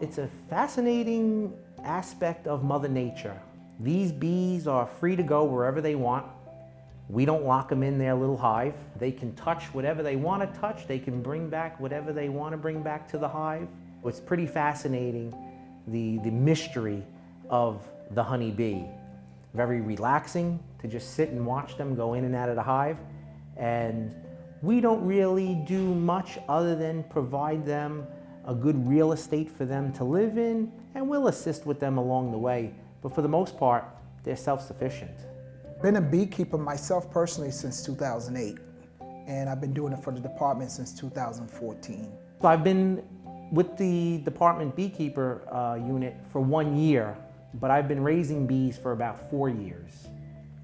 It's a fascinating aspect of Mother Nature. These bees are free to go wherever they want. We don't lock them in their little hive. They can touch whatever they want to touch. They can bring back whatever they want to bring back to the hive. It's pretty fascinating, the mystery of the honeybee. Very relaxing to just sit and watch them go in and out of the hive. And we don't really do much other than provide them a good real estate for them to live in, and we'll assist with them along the way. But for the most part, they're self-sufficient. Been a beekeeper myself personally since 2008, and I've been doing it for the department since 2014. So I've been with the department beekeeper unit for 1 year, but I've been raising bees for about 4 years.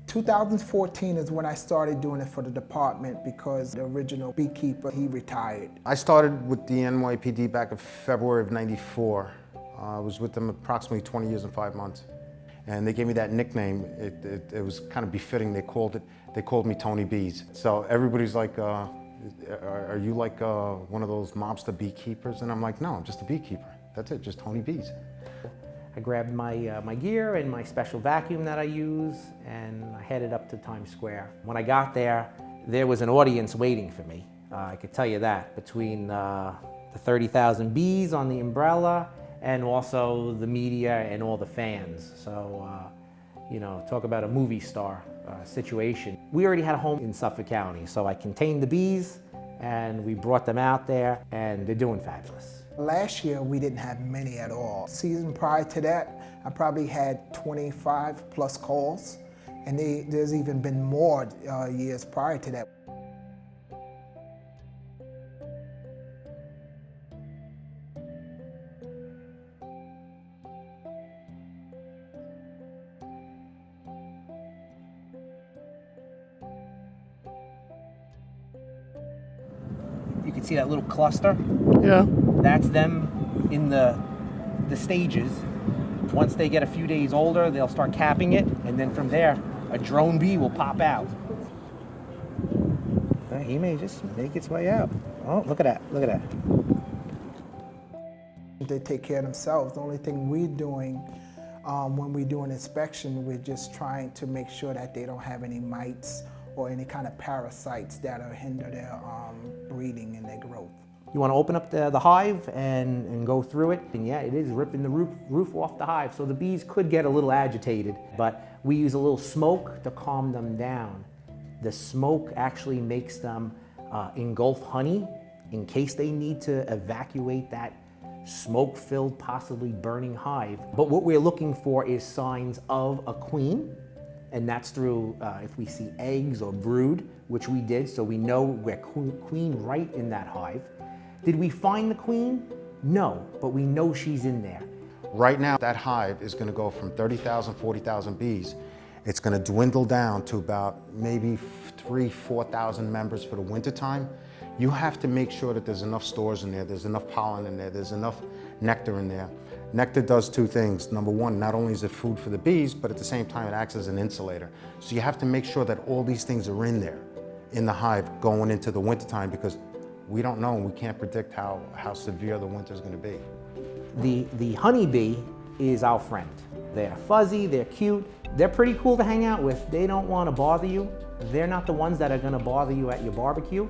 2014 is when I started doing it for the department because the original beekeeper, he retired. I started with the NYPD back in February of '94. I was with them approximately 20 years and 5 months. And they gave me that nickname. It was kind of befitting. They called me Tony Bees. So everybody's like, are you like one of those mobster beekeepers? And I'm like, no, I'm just a beekeeper. That's it, just Tony Bees. I grabbed my gear and my special vacuum that I use, and I headed up to Times Square. When I got there, there was an audience waiting for me. I could tell you that, between the 30,000 bees on the umbrella and also the media and all the fans. So, you know, talk about a movie star situation. We already had a home in Suffolk County, so I contained the bees and we brought them out there, and they're doing fabulous. Last year, we didn't have many at all. Season prior to that, I probably had 25 plus calls, and there's even been more years prior to that. You can see that little cluster? Yeah. That's them in the stages. Once they get a few days older, they'll start capping it, and then from there, a drone bee will pop out. He may just make its way out. Oh, look at that, look at that. They take care of themselves. The only thing we're doing when we do an inspection, we're just trying to make sure that they don't have any mites or any kind of parasites that will hinder their breeding and their growth. You want to open up the hive and go through it, and yeah, it is ripping the roof off the hive, so the bees could get a little agitated, but we use a little smoke to calm them down. The smoke actually makes them engulf honey in case they need to evacuate that smoke-filled, possibly burning hive. But what we're looking for is signs of a queen, and that's through if we see eggs or brood, which we did, so we know we're queen right in that hive. Did we find the queen? No, but we know she's in there. Right now, that hive is going to go from 30,000, 40,000 bees. It's going to dwindle down to about maybe 3,000, 4,000 members for the wintertime. You have to make sure that there's enough stores in there, there's enough pollen in there, there's enough nectar in there. Nectar does two things. Number one, not only is it food for the bees, but at the same time it acts as an insulator. So you have to make sure that all these things are in there, in the hive, going into the wintertime, because we don't know, we can't predict how severe the winter is going to be. The honeybee is our friend. They're fuzzy, they're cute, they're pretty cool to hang out with. They don't want to bother you. They're not the ones that are going to bother you at your barbecue.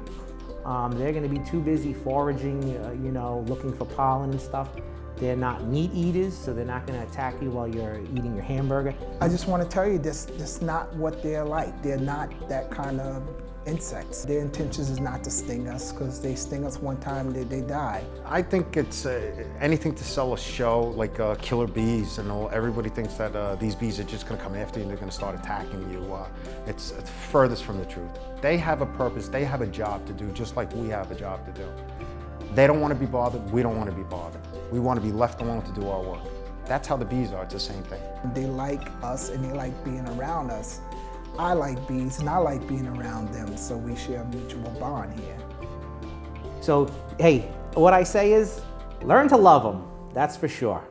They're going to be too busy foraging, you know, looking for pollen and stuff. They're not meat eaters, so they're not going to attack you while you're eating your hamburger. I just want to tell you, that's not what they're like. They're not that kind of insects. Their intentions is not to sting us, because they sting us one time, they die. I think it's anything to sell a show like killer bees, and all. Everybody thinks that these bees are just going to come after you and they're going to start attacking you. It's furthest from the truth. They have a purpose, they have a job to do, just like we have a job to do. They don't want to be bothered, we don't want to be bothered. We want to be left alone to do our work. That's how the bees are, it's the same thing. They like us and they like being around us. I like bees and I like being around them, so we share a mutual bond here. So, hey, what I say is, learn to love them, that's for sure.